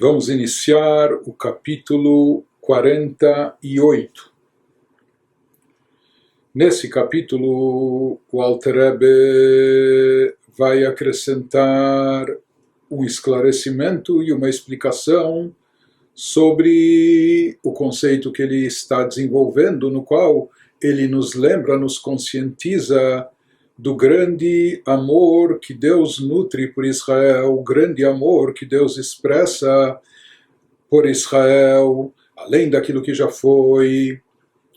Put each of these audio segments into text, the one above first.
Vamos iniciar o capítulo 48. Nesse capítulo, o Alter Rebbe vai acrescentar um esclarecimento e uma explicação sobre o conceito que ele está desenvolvendo, no qual ele nos lembra, nos conscientiza do grande amor que Deus nutre por Israel, o grande amor que Deus expressa por Israel, além daquilo que já foi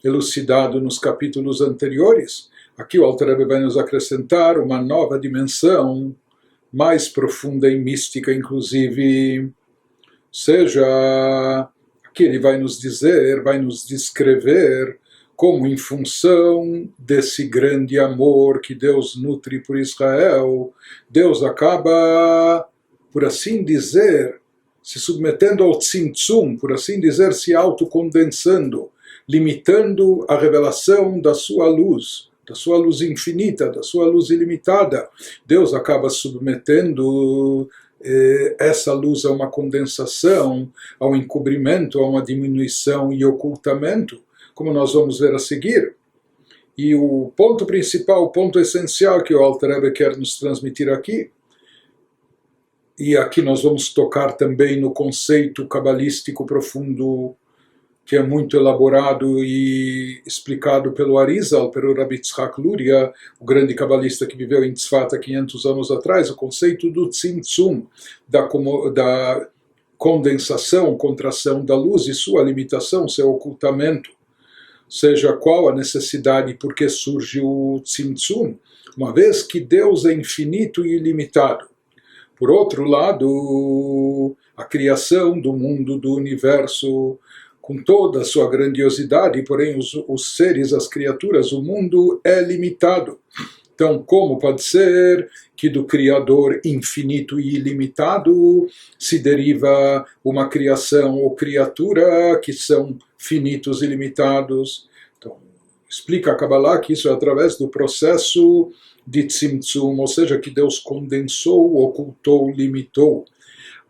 elucidado nos capítulos anteriores. Aqui o Alter Rebbe vai nos acrescentar uma nova dimensão, mais profunda e mística, inclusive. Ou seja, aqui ele vai nos dizer, vai nos descrever como, em função desse grande amor que Deus nutre por Israel, Deus acaba, por assim dizer, se submetendo ao tzimtzum, por assim dizer, se autocondensando, limitando a revelação da sua luz infinita, da sua luz ilimitada. Deus acaba submetendo essa luz a uma condensação, ao encobrimento, a uma diminuição e ocultamento, como nós vamos ver a seguir. E o ponto principal, o ponto essencial que o Alter Rebbe quer nos transmitir aqui, e aqui nós vamos tocar também no conceito cabalístico profundo, que é muito elaborado e explicado pelo Arizal, pelo Rabbi Tzchak Luria, o grande cabalista que viveu em Tzfat há 500 anos atrás, o conceito do tzimtzum, da condensação, contração da luz e sua limitação, seu ocultamento. Seja qual a necessidade por que surge o tzimtzum, uma vez que Deus é infinito e ilimitado. Por outro lado, a criação do mundo, do universo, com toda a sua grandiosidade, porém os seres, as criaturas, o mundo é limitado. Então, como pode ser que do Criador infinito e ilimitado se deriva uma criação ou criatura que são finitos e limitados? Então, explica a Kabbalah que isso é através do processo de tzimtzum, ou seja, que Deus condensou, ocultou, limitou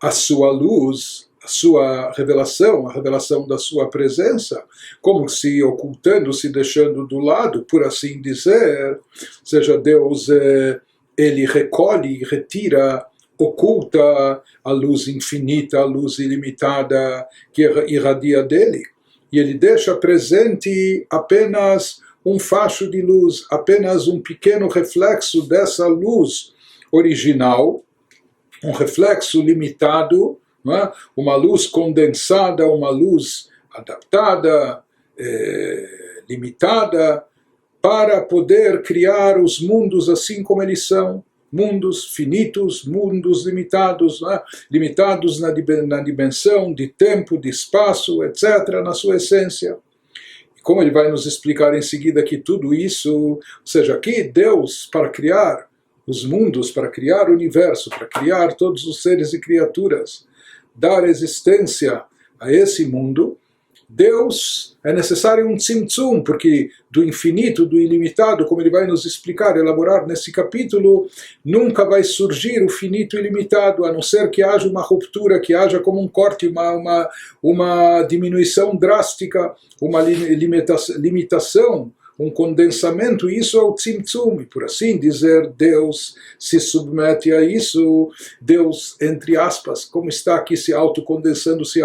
a sua luz, a sua revelação, a revelação da sua presença, como se ocultando, se deixando do lado, por assim dizer. Ou seja, Deus, ele recolhe, retira, oculta a luz infinita, a luz ilimitada que irradia dele, e ele deixa presente apenas um facho de luz, apenas um pequeno reflexo dessa luz original, um reflexo limitado, uma luz condensada, uma luz adaptada, limitada, para poder criar os mundos assim como eles são, mundos finitos, mundos limitados, limitados na dimensão de tempo, de espaço, etc., na sua essência. E como ele vai nos explicar em seguida que tudo isso, ou seja, aqui Deus, para criar os mundos, para criar o universo, para criar todos os seres e criaturas, dar existência a esse mundo, Deus é necessário um tzimtzum, porque do infinito, do ilimitado, como ele vai nos explicar, elaborar nesse capítulo, nunca vai surgir o finito ilimitado, a não ser que haja uma ruptura, que haja como um corte, uma diminuição drástica, uma limitação, um condensamento. Isso é o tzimtzum, e por assim dizer, Deus se submete a isso. Deus, entre aspas, como está aqui se autocondensando, se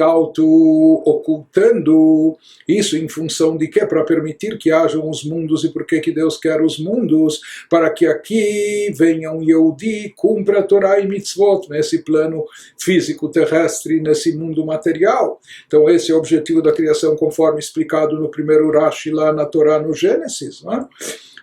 auto-ocultando, isso em função de quê? Para permitir que hajam os mundos. E por que Deus quer os mundos? Para que aqui venha um Yehudi, cumpra a Torá e mitzvot, nesse plano físico terrestre, nesse mundo material. Então esse é o objetivo da criação, conforme explicado no primeiro Rashi lá na Torá, no Gênesis.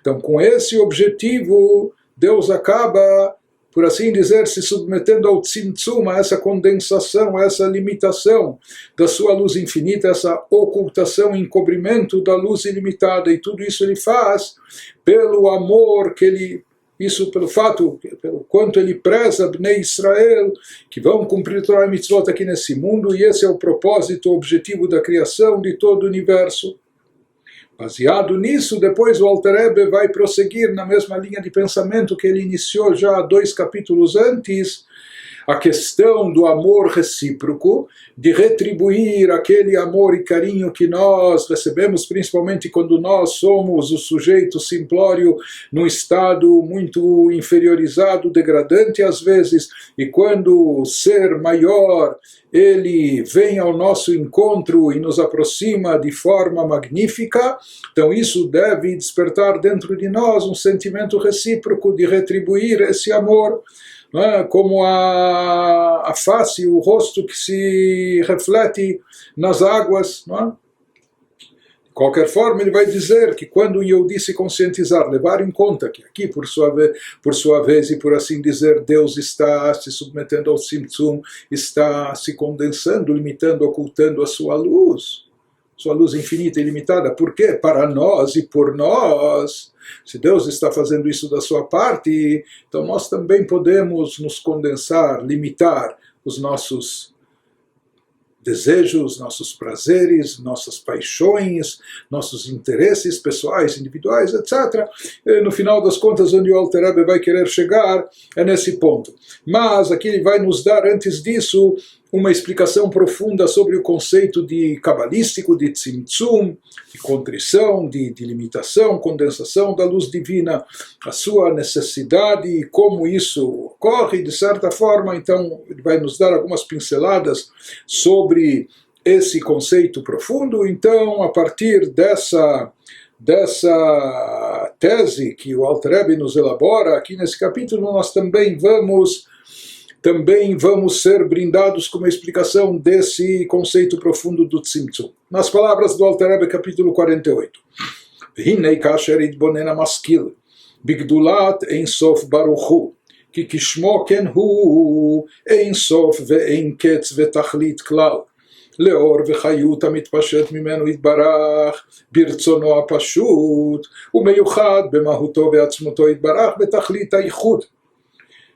Então, com esse objetivo, Deus acaba, por assim dizer, se submetendo ao tzimtzum, a essa condensação, a essa limitação da sua luz infinita, essa ocultação, encobrimento da luz ilimitada. E tudo isso ele faz pelo amor que ele... Isso pelo fato, pelo quanto ele preza Bnei Israel, que vão cumprir Torá e Mitzvot aqui nesse mundo, e esse é o propósito, o objetivo da criação de todo o universo. Baseado nisso, depois o Alter Rebbe vai prosseguir na mesma linha de pensamento que ele iniciou já 2 capítulos antes, a questão do amor recíproco, de retribuir aquele amor e carinho que nós recebemos, principalmente quando nós somos o sujeito simplório num estado muito inferiorizado, degradante às vezes, e quando o ser maior ele vem ao nosso encontro e nos aproxima de forma magnífica, então isso deve despertar dentro de nós um sentimento recíproco de retribuir esse amor, não é? Como a face, o rosto que se reflete nas águas, não é? De qualquer forma, ele vai dizer que quando o Yehudi se conscientizar, levar em conta que aqui, por sua vez, e por assim dizer, Deus está se submetendo ao Tzimtzum, está se condensando, limitando, ocultando a sua luz infinita e ilimitada. Por quê? Para nós e por nós. Se Deus está fazendo isso da sua parte, então nós também podemos nos condensar, limitar os nossos desejos, nossos prazeres, nossas paixões, nossos interesses pessoais, individuais, etc. E no final das contas, onde o Alter Rebbe vai querer chegar é nesse ponto. Mas aqui ele vai nos dar, antes disso, uma explicação profunda sobre o conceito de cabalístico, de tzimtzum, de contrição, de limitação, condensação da luz divina, a sua necessidade e como isso ocorre, de certa forma. Então ele vai nos dar algumas pinceladas sobre esse conceito profundo. Então, a partir dessa tese que o Alter Rebbe nos elabora aqui nesse capítulo, nós também vamos ser brindados com uma explicação desse conceito profundo do Tzimtzum. Nas palavras do Alter Rebbe, capítulo 48. Hinei kasher itbonen hamaskil, bigdulat ein sof baruch hu, ki kishmo ken hu, ein sof ve'ein ketz ve'tachlit klal. לאור וחיות המתפשט ממנו יתברך ברצונו הפשוט ומיוחד במהותו ועצמותו יתברך בתכלית הייחוד.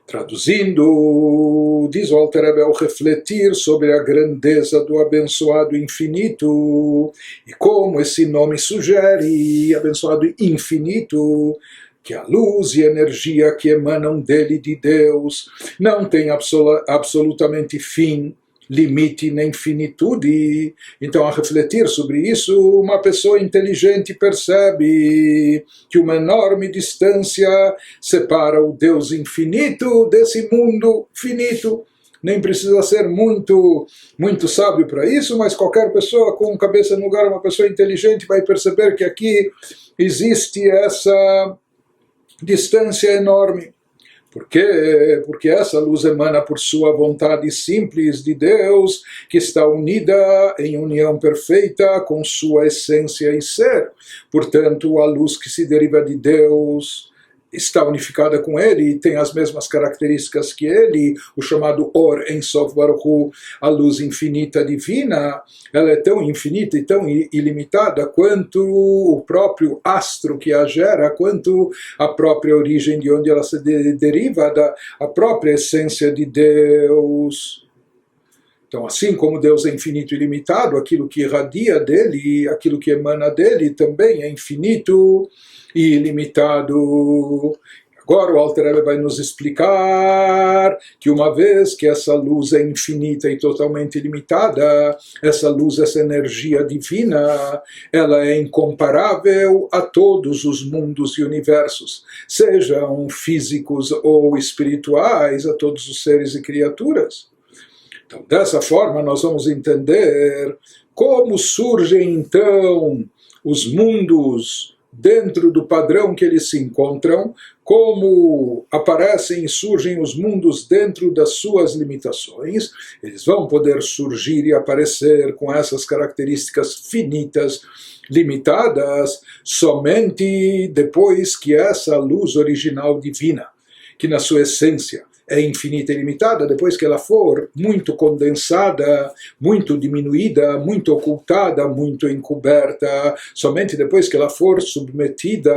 Traduzindo, diz o Alter Rebbe, ao refletir sobre a grandeza do abençoado infinito, e como esse nome sugere, abençoado infinito, que a luz e a energia que emanam dele, de Deus, não tem absolutamente fim, limite nem finitude. Então, a refletir sobre isso, uma pessoa inteligente percebe que uma enorme distância separa o Deus infinito desse mundo finito. Nem precisa ser muito sábio para isso, mas qualquer pessoa com cabeça no lugar, uma pessoa inteligente, vai perceber que aqui existe essa distância enorme. Por quê? Porque essa luz emana por sua vontade simples de Deus, que está unida em união perfeita com sua essência e ser. Portanto, a luz que se deriva de Deus está unificada com ele e tem as mesmas características que ele, o chamado Or Ein Sof Baruch Hu, a luz infinita divina. Ela é tão infinita e tão ilimitada quanto o próprio astro que a gera, quanto a própria origem de onde ela se deriva, a própria essência de Deus. Então, assim como Deus é infinito e ilimitado, aquilo que irradia dele, aquilo que emana dele também é infinito e ilimitado. Agora o Alter Rebbe vai nos explicar que uma vez que essa luz é infinita e totalmente ilimitada, essa luz, essa energia divina, ela é incomparável a todos os mundos e universos, sejam físicos ou espirituais, a todos os seres e criaturas. Então, dessa forma, nós vamos entender como surgem, então, os mundos dentro do padrão que eles se encontram, como aparecem e surgem os mundos dentro das suas limitações. Eles vão poder surgir e aparecer com essas características finitas, limitadas, somente depois que essa luz original divina, que na sua essência é infinita e limitada, depois que ela for muito condensada, muito diminuída, muito ocultada, muito encoberta, somente depois que ela for submetida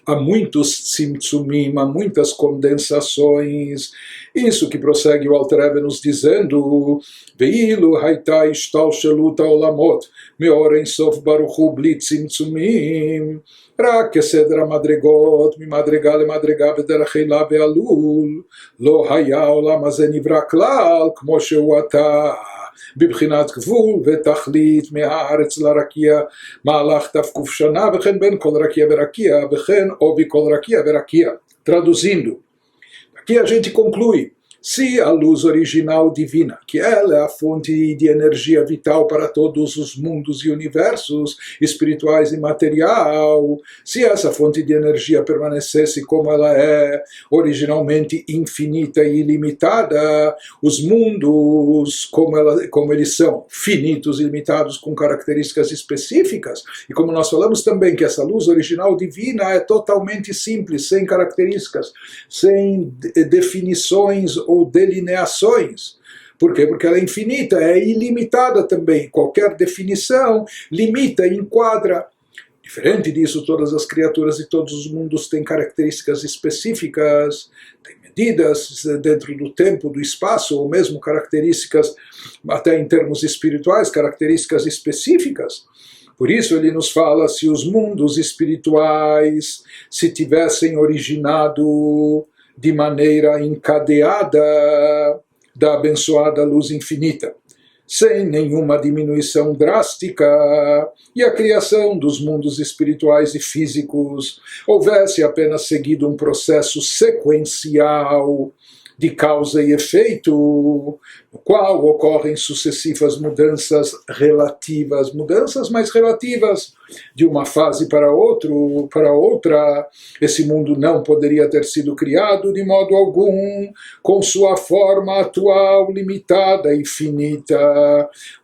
a muitos tzimtzumim, a muitas condensações. Isso que prossegue o Alter Rebbe nos dizendo: Veilu haita ishtalshelut haolamot meor ein sof baruch hu bli tzimtzumim. רק כסדר המדרגות ממדרגה למדרגה בדרך הילה ועלול, לא היה העולם הזה נברא כלל כמו שהוא עתה, בבחינת גבול ותכלית מהארץ לרקיע מהלך תקוף שנה, וכן בין כל רקיע ורקיע, וכן עובי כל רקיע ורקיע. Traduzindo, aqui a gente conclui: se a luz original divina, que ela é a fonte de energia vital para todos os mundos e universos espirituais e material, se essa fonte de energia permanecesse como ela é, originalmente infinita e ilimitada, os mundos, como eles são, finitos e limitados com características específicas, e como nós falamos também que essa luz original divina é totalmente simples, sem características, sem definições ou delineações. Por quê? Porque ela é infinita, é ilimitada também. Qualquer definição limita, enquadra. Diferente disso, todas as criaturas de todos os mundos têm características específicas, têm medidas dentro do tempo, do espaço, ou mesmo características, até em termos espirituais, características específicas. Por isso ele nos fala, se os mundos espirituais se tivessem originado de maneira encadeada da abençoada luz infinita, sem nenhuma diminuição drástica, e a criação dos mundos espirituais e físicos houvesse apenas seguido um processo sequencial de causa e efeito, no qual ocorrem sucessivas mudanças relativas, mudanças mais relativas de uma fase para outra, esse mundo não poderia ter sido criado de modo algum, com sua forma atual, limitada e finita.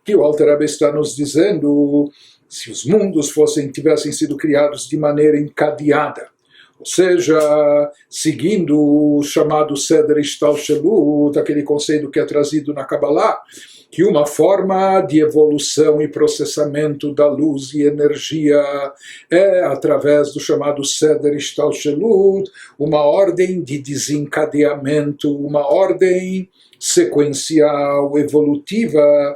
O que o Alter Rebbe está nos dizendo, se os mundos tivessem sido criados de maneira encadeada, ou seja, seguindo o chamado Seder Ishtalshelut, aquele conceito que é trazido na Kabbalah, que uma forma de evolução e processamento da luz e energia é através do chamado Seder Ishtalshelut, uma ordem de desencadeamento, uma ordem sequencial, evolutiva,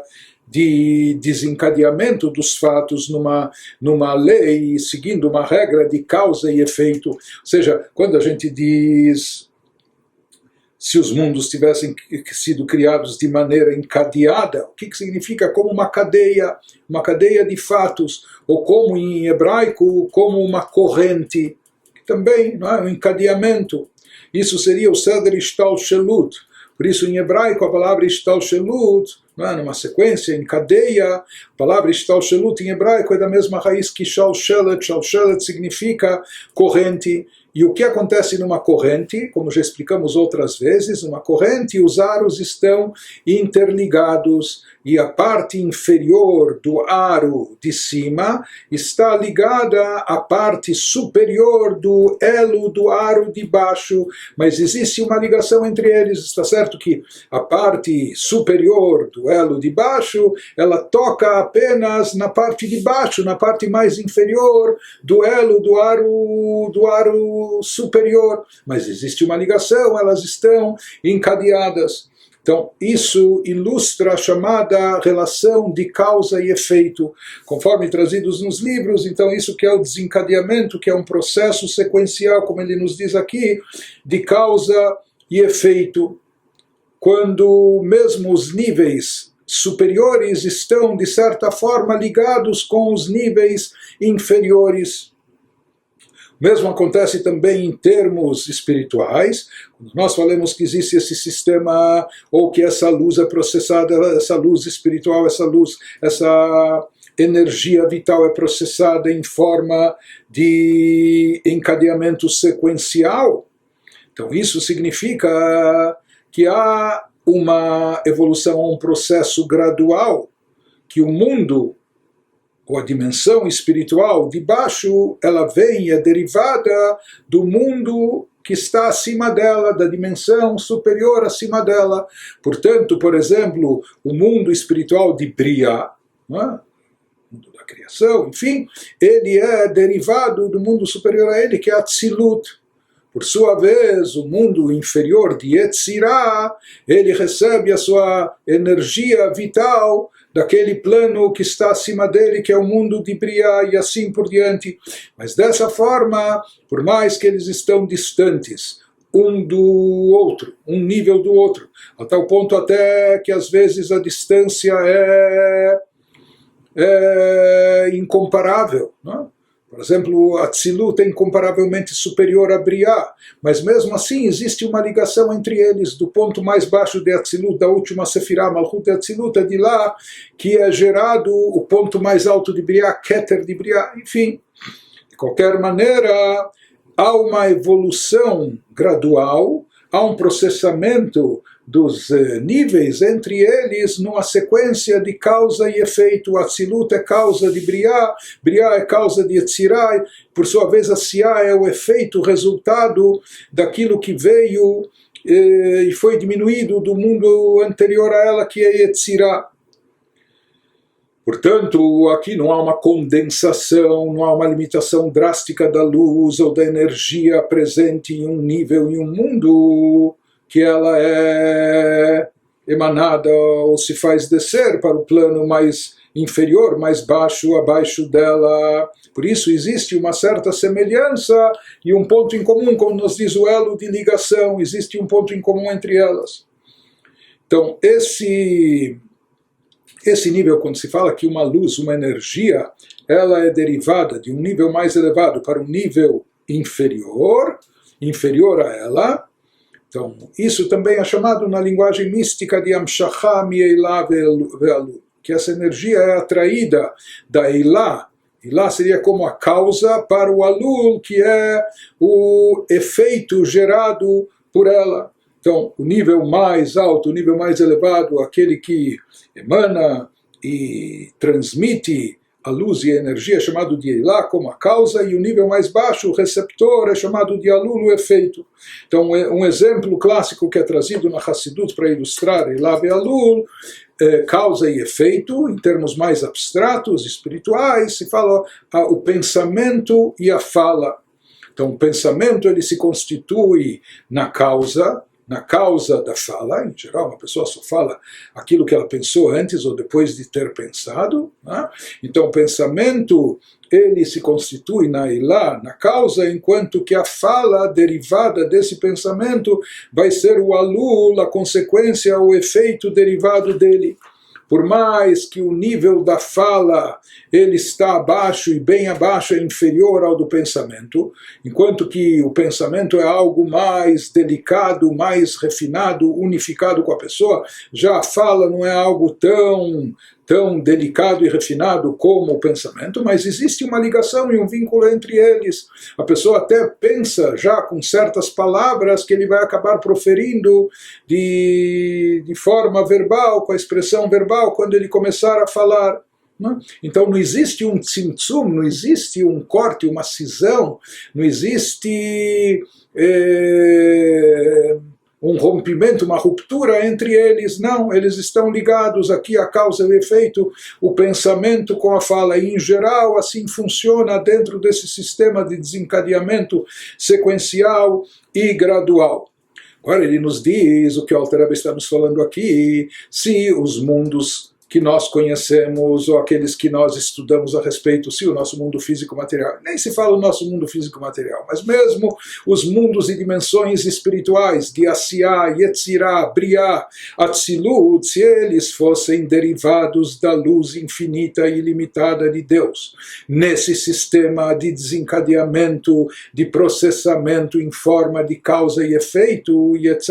de desencadeamento dos fatos numa lei, seguindo uma regra de causa e efeito. Ou seja, quando a gente diz se os mundos tivessem sido criados de maneira encadeada, o que significa? Como uma cadeia de fatos, ou como em hebraico, como uma corrente, que também não é um encadeamento. Isso seria o Seder Ishtalshelut. Por isso, em hebraico, a palavra Ishtalshelut, numa sequência, em cadeia, a palavra Ishtalshelut em hebraico é da mesma raiz que Shalshelet. Shalshelet significa corrente. E o que acontece numa corrente, como já explicamos outras vezes, numa corrente os aros estão interligados e a parte inferior do aro de cima está ligada à parte superior do elo do aro de baixo, mas existe uma ligação entre eles. Está certo que a parte superior do elo de baixo, ela toca apenas na parte de baixo, na parte mais inferior do elo do aro superior, mas existe uma ligação, elas estão encadeadas. Então, isso ilustra a chamada relação de causa e efeito, conforme trazidos nos livros. Então, isso que é o desencadeamento, que é um processo sequencial, como ele nos diz aqui, de causa e efeito, quando mesmo os níveis superiores estão, de certa forma, ligados com os níveis inferiores. O mesmo acontece também em termos espirituais. Quando nós falamos que existe esse sistema, ou que essa luz é processada, essa luz espiritual, essa energia vital é processada em forma de encadeamento sequencial. Então isso significa que há uma evolução, um processo gradual, que o mundo, ou a dimensão espiritual de baixo, ela vem e é derivada do mundo que está acima dela, da dimensão superior acima dela. Portanto, por exemplo, o mundo espiritual de Briá, não é? O mundo da criação, enfim, ele é derivado do mundo superior a ele, que é Atzilut. Por sua vez, o mundo inferior de Yetzirah, ele recebe a sua energia vital daquele plano que está acima dele, que é o mundo de Briá, e assim por diante. Mas dessa forma, por mais que eles estão distantes um do outro, um nível do outro, a tal ponto até que às vezes a distância é incomparável, não é? Por exemplo, a Atzilut é incomparavelmente superior a Briá, mas mesmo assim existe uma ligação entre eles, do ponto mais baixo de Atzilut, da última Sefirah, Malchut de Atzilut, é de lá que é gerado o ponto mais alto de Briá, Keter de Briá, enfim. De qualquer maneira, há uma evolução gradual, há um processamento dos níveis entre eles numa sequência de causa e efeito. Atzilut é causa de Briá, Briá é causa de Yetzirah, por sua vez a Siá é o efeito, o resultado daquilo que veio e foi diminuído do mundo anterior a ela, que é Yetzirah. Portanto, aqui não há uma condensação, não há uma limitação drástica da luz ou da energia presente em um nível, em um mundo, que ela é emanada ou se faz descer para o plano mais inferior, mais baixo, abaixo dela. Por isso existe uma certa semelhança e um ponto em comum, como nos diz o elo de ligação, existe um ponto em comum entre elas. Então, esse nível, quando se fala que uma luz, uma energia, ela é derivada de um nível mais elevado para um nível inferior a ela. Então, isso também é chamado na linguagem mística de Amshachá mi'elá ve'alul, que essa energia é atraída da Eilá. Eilá seria como a causa para o Alul, que é o efeito gerado por ela. Então, o nível mais alto, o nível mais elevado, aquele que emana e transmite a luz e a energia é chamado de Eilá como a causa, e o nível mais baixo, o receptor, é chamado de Alul, o efeito. Então, um exemplo clássico que é trazido na Hassidut para ilustrar Eilá e Alul, causa e efeito, em termos mais abstratos, espirituais, se fala o pensamento e a fala. Então, o pensamento ele se constitui na causa da fala. Em geral, uma pessoa só fala aquilo que ela pensou antes ou depois de ter pensado, né? Então, o pensamento ele se constitui na Eilá, na causa, enquanto que a fala derivada desse pensamento vai ser o Alul, a consequência, o efeito derivado dele. Por mais que o nível da fala ele está abaixo e bem abaixo, é inferior ao do pensamento, enquanto que o pensamento é algo mais delicado, mais refinado, unificado com a pessoa, já a fala não é algo tão delicado e refinado como o pensamento, mas existe uma ligação e um vínculo entre eles. A pessoa até pensa já com certas palavras que ele vai acabar proferindo de forma verbal, com a expressão verbal, quando ele começar a falar. Então não existe um tzimtzum, não existe um corte, uma cisão, não existe um rompimento, uma ruptura entre eles. Não, eles estão ligados aqui, a causa e o efeito, o pensamento com a fala, e em geral assim funciona dentro desse sistema de desencadeamento sequencial e gradual. Agora ele nos diz o que o Alter Rebbe está nos falando aqui: se os mundos que nós conhecemos, ou aqueles que nós estudamos a respeito, se o nosso mundo físico-material, nem se fala o nosso mundo físico-material, mas mesmo os mundos e dimensões espirituais, de Asiá, Yetzirah, Briá, Atzilut, se eles fossem derivados da luz infinita e ilimitada de Deus, nesse sistema de desencadeamento, de processamento em forma de causa e efeito, e etc.,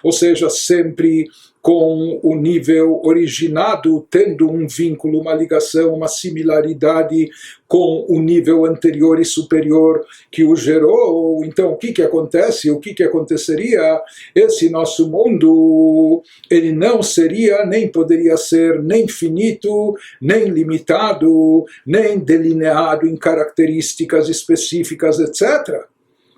ou seja, sempre com o nível originado, tendo um vínculo, uma ligação, uma similaridade com o nível anterior e superior que o gerou. Então, o que acontece? O que aconteceria? Esse nosso mundo, ele não seria, nem poderia ser, nem finito, nem limitado, nem delineado em características específicas, etc.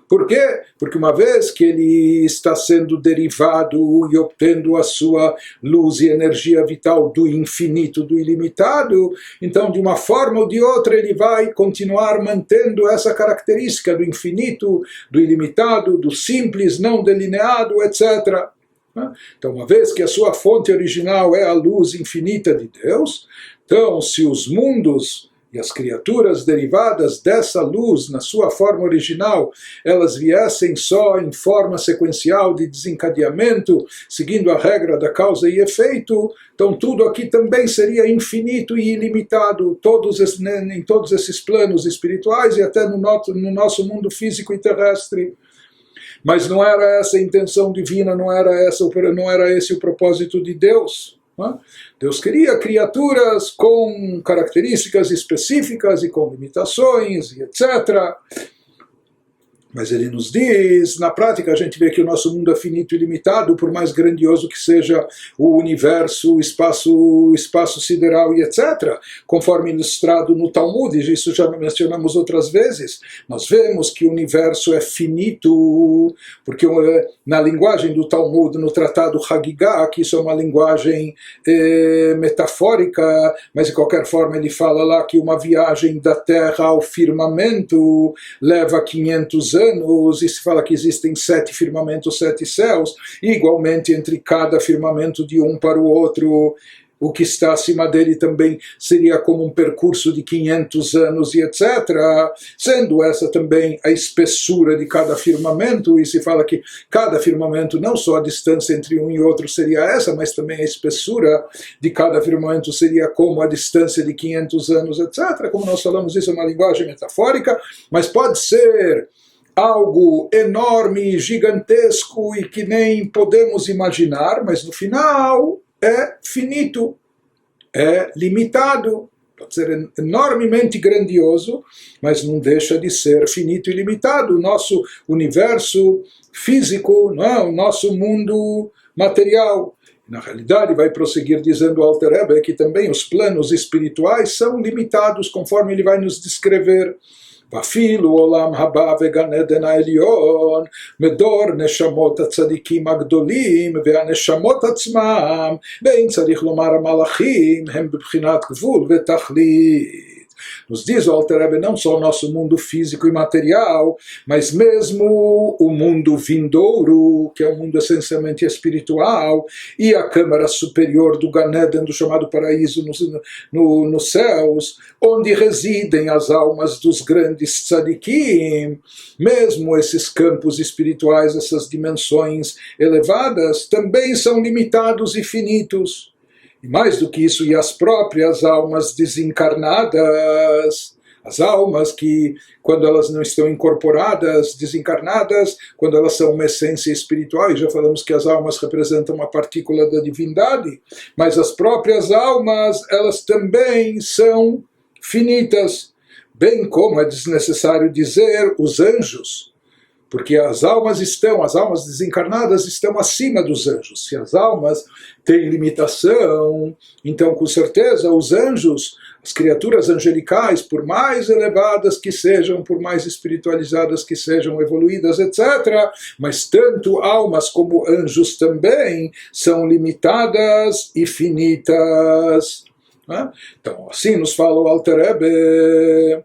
Por quê? Porque uma vez que ele está sendo derivado e obtendo a sua luz e energia vital do infinito, do ilimitado, então de uma forma ou de outra ele vai continuar mantendo essa característica do infinito, do ilimitado, do simples, não delineado, etc. Então, uma vez que a sua fonte original é a luz infinita de Deus, então, se os mundos e as criaturas derivadas dessa luz, na sua forma original, elas viessem só em forma sequencial de desencadeamento, seguindo a regra da causa e efeito, então tudo aqui também seria infinito e ilimitado, em todos esses planos espirituais e até no nosso mundo físico e terrestre. Mas não era essa a intenção divina, não era esse o propósito de Deus. Deus queria criaturas com características específicas e com limitações, e etc. Mas ele nos diz, na prática a gente vê que o nosso mundo é finito e limitado, por mais grandioso que seja o universo, o espaço sideral e etc. Conforme ilustrado no Talmud, e isso já mencionamos outras vezes, nós vemos que o universo é finito, porque na linguagem do Talmud, no tratado Hagigah, que isso é uma linguagem metafórica, mas de qualquer forma ele fala lá que uma viagem da Terra ao firmamento leva 500 anos, e se fala que existem 7 firmamentos, 7 céus, e igualmente entre cada firmamento de um para o outro, o que está acima dele também seria como um percurso de 500 anos e etc. Sendo essa também a espessura de cada firmamento, e se fala que cada firmamento, não só a distância entre um e outro seria essa, mas também a espessura de cada firmamento seria como a distância de 500 anos, etc. Como nós falamos, isso é uma linguagem metafórica, mas pode ser algo enorme, gigantesco e que nem podemos imaginar, mas no final é finito, é limitado. Pode ser enormemente grandioso, mas não deixa de ser finito e limitado. O nosso universo físico, não é? O nosso mundo material. Na realidade, vai prosseguir dizendo o Alter Rebbe que também os planos espirituais são limitados, conforme ele vai nos descrever. ואפילו עולם הבא וגן עדן העליון מדור נשמות הצדיקים הגדולים והנשמות עצמם, ואין צריך לומר המלאכים הם בבחינת גבול ותכלית. Nos diz o Alter Rebbe, não só o nosso mundo físico e material, mas mesmo o mundo vindouro, que é um mundo essencialmente espiritual, e a câmara superior do Gan Eden, do chamado paraíso nos céus, onde residem as almas dos grandes tzadikim, mesmo esses campos espirituais, essas dimensões elevadas, também são limitados e finitos. E mais do que isso, e as próprias almas desencarnadas, as almas que, quando elas não estão incorporadas, desencarnadas, quando elas são uma essência espiritual, e já falamos que as almas representam uma partícula da divindade, mas as próprias almas, elas também são finitas, bem como é desnecessário dizer os anjos, porque as almas desencarnadas estão acima dos anjos. Se as almas têm limitação, então com certeza os anjos, as criaturas angelicais, por mais elevadas que sejam, por mais espiritualizadas que sejam, evoluídas, etc., mas tanto almas como anjos também são limitadas e finitas. Então assim nos fala o Alter Rebbe.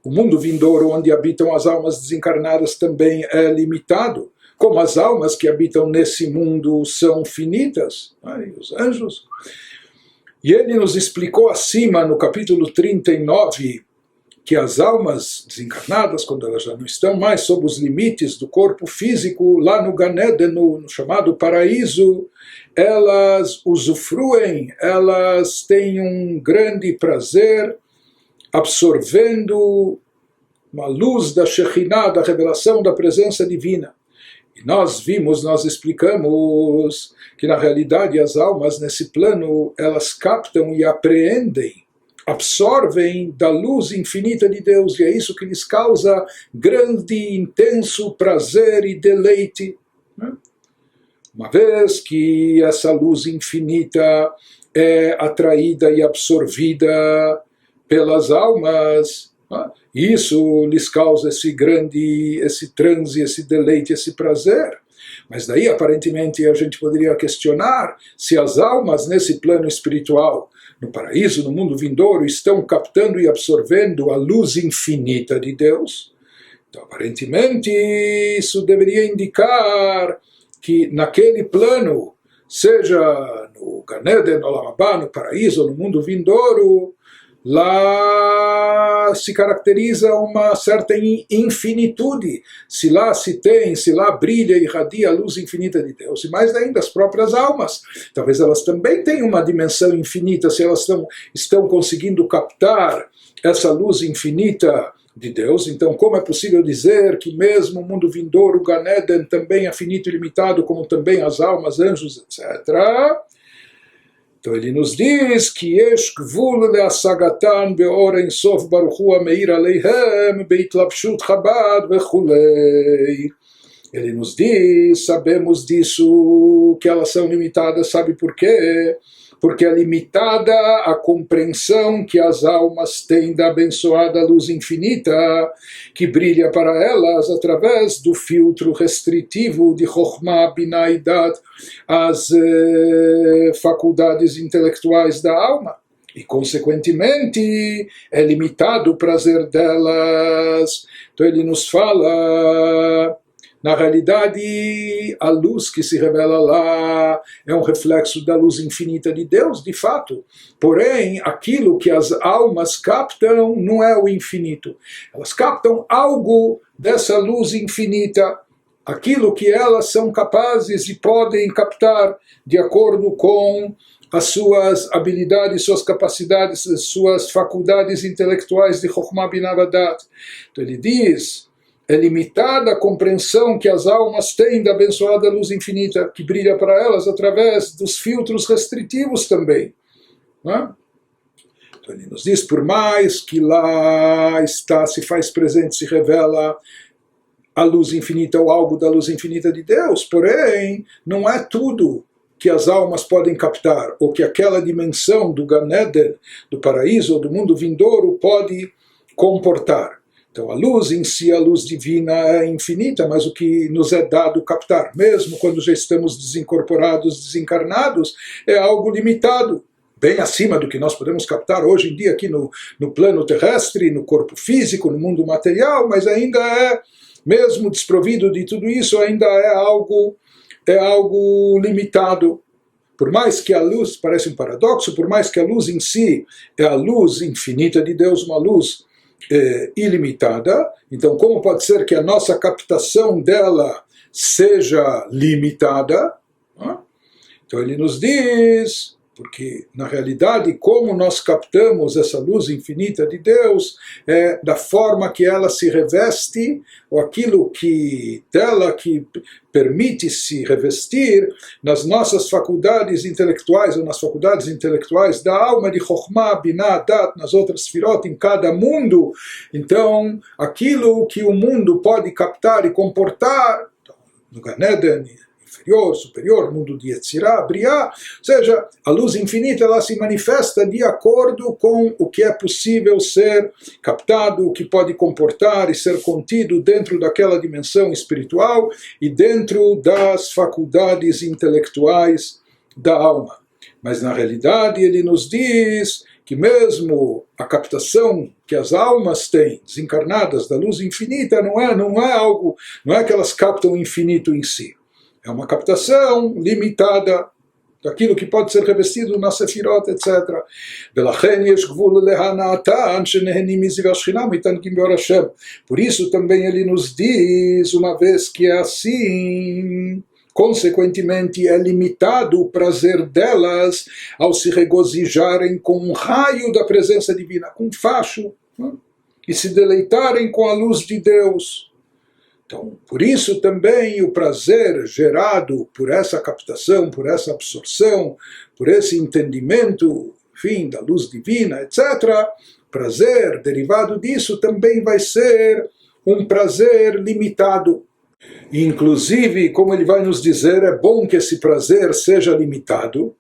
O mundo vindouro onde habitam as almas desencarnadas também é limitado, como as almas que habitam nesse mundo são finitas, e os anjos. E ele nos explicou acima, no capítulo 39, que as almas desencarnadas, quando elas já não estão mais sob os limites do corpo físico, lá no Gan Eden, no chamado paraíso, elas usufruem, elas têm um grande prazer absorvendo uma luz da Shekhinah, da revelação da presença divina. E nós explicamos que na realidade as almas nesse plano, elas captam e apreendem, absorvem da luz infinita de Deus, e é isso que lhes causa grande, intenso prazer e deleite. Uma vez que essa luz infinita é atraída e absorvida pelas almas, isso lhes causa esse transe, esse deleite, esse prazer. Mas daí aparentemente a gente poderia questionar se as almas nesse plano espiritual, no paraíso, no mundo vindouro, estão captando e absorvendo a luz infinita de Deus. Então aparentemente isso deveria indicar que naquele plano seja no Gan Eden, no Olam Haba, no paraíso, no mundo vindouro, lá se caracteriza uma certa infinitude. Se lá brilha e irradia a luz infinita de Deus, e mais ainda as próprias almas, talvez elas também tenham uma dimensão infinita, se elas estão conseguindo captar essa luz infinita de Deus. Então, como é possível dizer que mesmo o mundo vindouro, o Gan Eden, também é finito e limitado, como também as almas, anjos, etc., então ele nos diz que Yesh Gvul le'asagatan be'or ein sof baruch hu ameir aleihem beitlapshut Chabad vechulei. Ele nos diz, sabemos disso, que elas são limitadas, sabe por quê? Porque é limitada a compreensão que as almas têm da abençoada luz infinita, que brilha para elas através do filtro restritivo de Chokhmah, Binah e Dat, as faculdades intelectuais da alma. E, consequentemente, é limitado o prazer delas. Então ele nos fala... Na realidade, a luz que se revela lá é um reflexo da luz infinita de Deus, de fato. Porém, aquilo que as almas captam não é o infinito. Elas captam algo dessa luz infinita, aquilo que elas são capazes e podem captar de acordo com as suas habilidades, suas capacidades, suas faculdades intelectuais de Chokhmah, Binah e Dat. Então ele diz... É limitada a compreensão que as almas têm da abençoada luz infinita, que brilha para elas através dos filtros restritivos também. Não? Então ele nos diz, por mais que lá está, se faz presente, se revela a luz infinita ou algo da luz infinita de Deus, porém, não é tudo que as almas podem captar, ou que aquela dimensão do Gan Eden, do paraíso, ou do mundo vindouro, pode comportar. Então a luz em si, a luz divina é infinita, mas o que nos é dado captar, mesmo quando já estamos desincorporados, desencarnados, é algo limitado, bem acima do que nós podemos captar hoje em dia aqui no plano terrestre, no corpo físico, no mundo material, mas ainda é, mesmo desprovido de tudo isso, ainda é algo limitado. Por mais que a luz, parece um paradoxo, por mais que a luz em si é a luz infinita de Deus, uma luz ilimitada, então como pode ser que a nossa captação dela seja limitada? Então ele nos diz, porque na realidade como nós captamos essa luz infinita de Deus é da forma que ela se reveste, ou aquilo que dela que permite se revestir nas nossas faculdades intelectuais, ou nas faculdades intelectuais da alma de Chokhmah, Binah, Dat, nas outras Sfirot, em cada mundo. Então, aquilo que o mundo pode captar e comportar, no Gan Eden, inferior, superior, mundo de Yetzirah, Briah, ou seja, a luz infinita ela se manifesta de acordo com o que é possível ser captado, o que pode comportar e ser contido dentro daquela dimensão espiritual e dentro das faculdades intelectuais da alma. Mas na realidade ele nos diz que mesmo a captação que as almas têm, desencarnadas da luz infinita, não é que elas captam o infinito em si. É uma captação limitada daquilo que pode ser revestido na Sefirot, etc. Por isso também ele nos diz, uma vez que é assim, consequentemente é limitado o prazer delas ao se regozijarem com um raio da presença divina, com um facho, e se deleitarem com a luz de Deus. Então, por isso também o prazer gerado por essa captação, por essa absorção, por esse entendimento, enfim, da luz divina, etc., prazer derivado disso também vai ser um prazer limitado. Inclusive, como ele vai nos dizer, é bom que esse prazer seja limitado,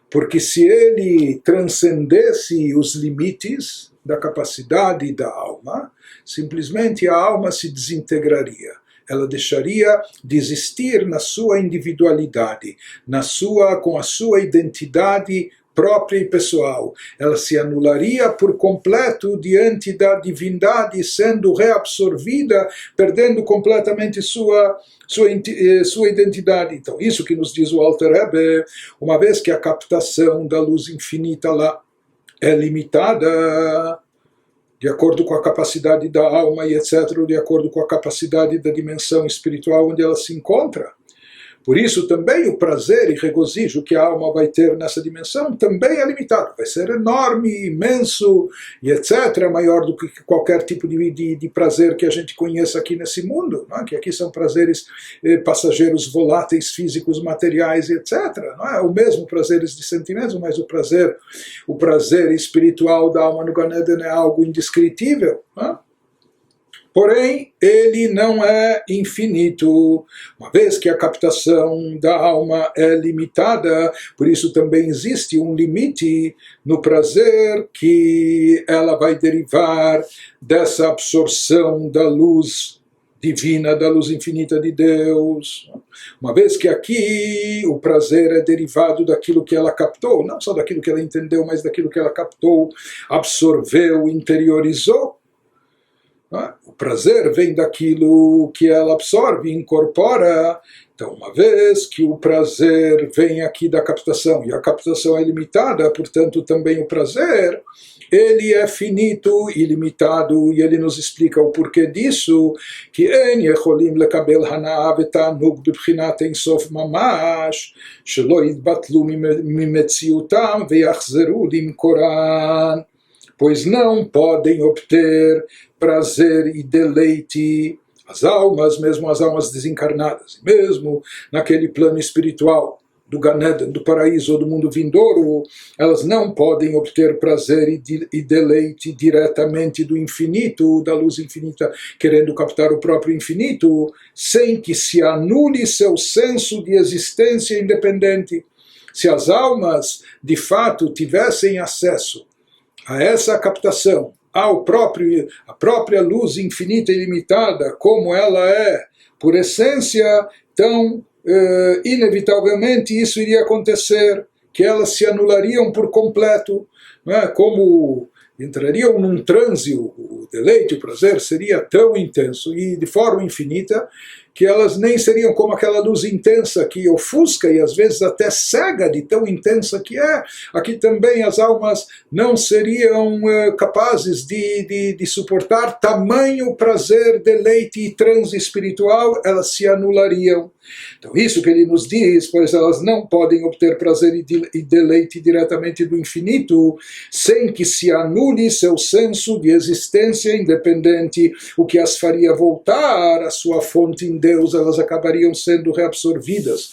porque se ele transcendesse os limites da capacidade da alma, simplesmente a alma se desintegraria. Ela deixaria de existir na sua individualidade, com a sua identidade própria e pessoal. Ela se anularia por completo diante da divindade, sendo reabsorvida, perdendo completamente sua identidade. Então, isso que nos diz o Alter Rebbe, uma vez que a captação da luz infinita lá é limitada, de acordo com a capacidade da alma e etc., de acordo com a capacidade da dimensão espiritual onde ela se encontra. Por isso também o prazer e regozijo que a alma vai ter nessa dimensão também é limitado. Vai ser enorme, imenso e etc., maior do que qualquer tipo de prazer que a gente conheça aqui nesse mundo, não é? Que aqui são prazeres passageiros, voláteis, físicos, materiais e etc. Não é o mesmo prazeres de sentimentos, mas o prazer espiritual da alma no Gan Eden é algo indescritível, não é? Porém, ele não é infinito, uma vez que a captação da alma é limitada, por isso também existe um limite no prazer que ela vai derivar dessa absorção da luz divina, da luz infinita de Deus. Uma vez que aqui o prazer é derivado daquilo que ela captou, não só daquilo que ela entendeu, mas daquilo que ela captou, absorveu, interiorizou. O prazer vem daquilo que ela absorve, incorpora. Então, uma vez que o prazer vem aqui da captação, e a captação é limitada, portanto também o prazer, ele é finito e limitado, e ele nos explica o porquê disso, que en yecholim lekabel hanaa vetanug bebchinat ein sof mamash, shelo yitbatlu mimetziutam veyachzeru limkoran. Pois não podem obter prazer e deleite as almas, mesmo as almas desencarnadas, mesmo naquele plano espiritual do Gan Eden, do paraíso ou do mundo vindouro, elas não podem obter prazer e deleite diretamente do infinito, da luz infinita, querendo captar o próprio infinito, sem que se anule seu senso de existência independente. Se as almas, de fato, tivessem acesso a essa captação, a própria luz infinita e ilimitada, como ela é, por essência, então, inevitavelmente isso iria acontecer, que elas se anulariam por completo, não é? Como entrariam num transe, o deleite, o prazer seria tão intenso e de forma infinita, que elas nem seriam como aquela luz intensa que ofusca e às vezes até cega de tão intensa que é. Aqui também as almas não seriam capazes de suportar tamanho prazer, deleite e transe espiritual, elas se anulariam. Então isso que ele nos diz, pois elas não podem obter prazer e deleite diretamente do infinito, sem que se anule seu senso de existência independente, o que as faria voltar à sua fonte em Deus. Elas acabariam sendo reabsorvidas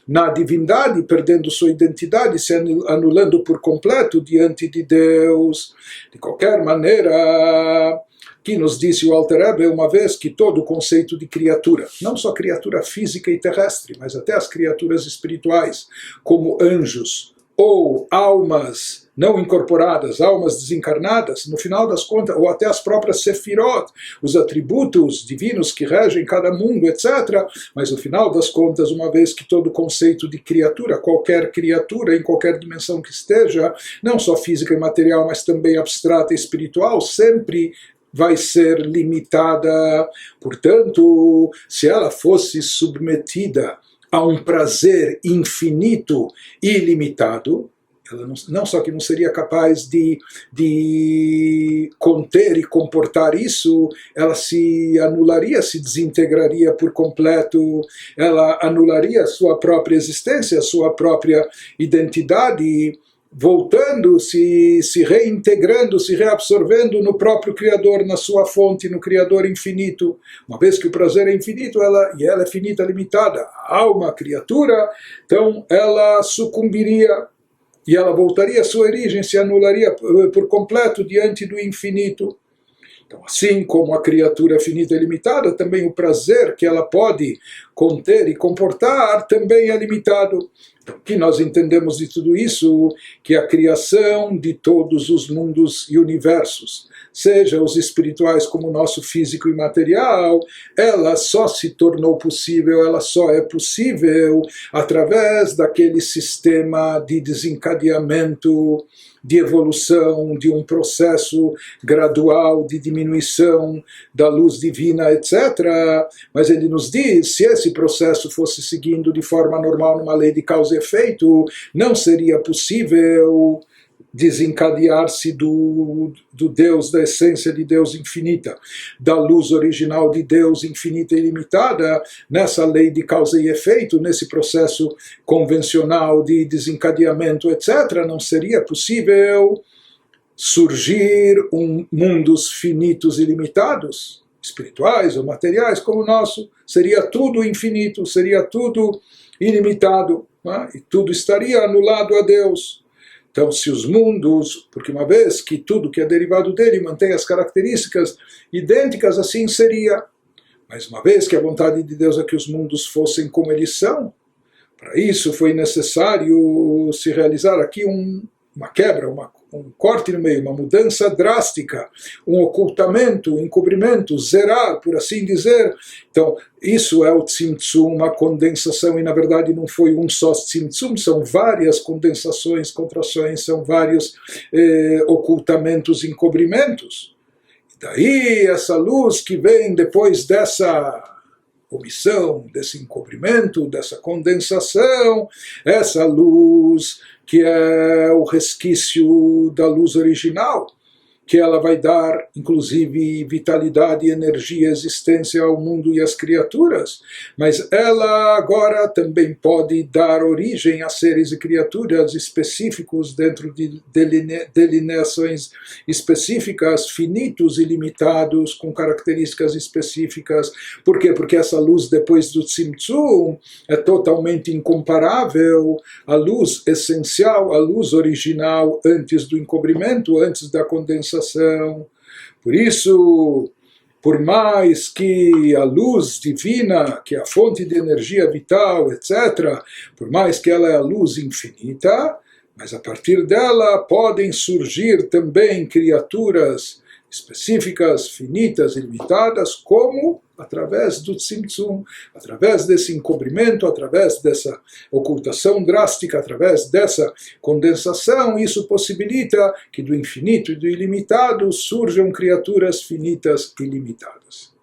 na divindade, perdendo sua identidade, se anulando por completo diante de Deus. De qualquer maneira, que nos disse o Alter Rebbe, uma vez que todo o conceito de criatura, não só criatura física e terrestre, mas até as criaturas espirituais, como anjos ou almas não incorporadas, almas desencarnadas, no final das contas, ou até as próprias sefirot, os atributos divinos que regem cada mundo, etc. Mas no final das contas, uma vez que todo o conceito de criatura, qualquer criatura, em qualquer dimensão que esteja, não só física e material, mas também abstrata e espiritual, sempre vai ser limitada. Portanto, se ela fosse submetida a um prazer infinito e ilimitado, ela não só que não seria capaz de conter e comportar isso, ela se anularia, se desintegraria por completo, ela anularia a sua própria existência, a sua própria identidade, voltando, se reintegrando, se reabsorvendo no próprio Criador, na sua fonte, no Criador infinito. Uma vez que o prazer é infinito, ela é finita, limitada, a alma, a criatura, então ela sucumbiria e ela voltaria à sua origem, se anularia por completo diante do infinito. Então, assim como a criatura é finita e limitada, também o prazer que ela pode conter e comportar também é limitado. Então, o que nós entendemos de tudo isso? Que a criação de todos os mundos e universos, seja os espirituais como o nosso físico e material, ela só se tornou possível, ela só é possível através daquele sistema de desencadeamento, de evolução, de um processo gradual de diminuição da luz divina, etc. Mas ele nos diz, se esse processo fosse seguindo de forma normal numa lei de causa e efeito, não seria possível desencadear-se do Deus, da essência de Deus infinita, da luz original de Deus infinita e ilimitada, nessa lei de causa e efeito, nesse processo convencional de desencadeamento, etc., não seria possível surgir mundos finitos e limitados, espirituais ou materiais como o nosso. Seria tudo infinito, seria tudo ilimitado, né? E tudo estaria anulado a Deus. Então, se os mundos, porque uma vez que tudo que é derivado dele mantém as características idênticas, assim seria. Mas uma vez que a vontade de Deus é que os mundos fossem como eles são, para isso foi necessário se realizar aqui uma quebra, um corte no meio, uma mudança drástica, um ocultamento, um encobrimento, zerar, por assim dizer. Então, isso é o tzimtzum, uma condensação, e na verdade não foi um só tzimtzum, são várias condensações, contrações, são vários ocultamentos, encobrimentos. E daí essa luz que vem depois dessa omissão, desse encobrimento, dessa condensação, essa luz que é o resquício da luz original, que ela vai dar, inclusive, vitalidade, energia, existência ao mundo e às criaturas, mas ela agora também pode dar origem a seres e criaturas específicos dentro de delineações específicas, finitos e limitados, com características específicas. Por quê? Porque essa luz depois do Tzimtzum é totalmente incomparável à luz essencial, à luz original antes do encobrimento, antes da condensação. Por isso, por mais que a luz divina, que é a fonte de energia vital, etc., por mais que ela é a luz infinita, mas a partir dela podem surgir também criaturas específicas, finitas e limitadas, como através do Tzimtzum, através desse encobrimento, através dessa ocultação drástica, através dessa condensação. Isso possibilita que do infinito e do ilimitado surjam criaturas finitas e limitadas.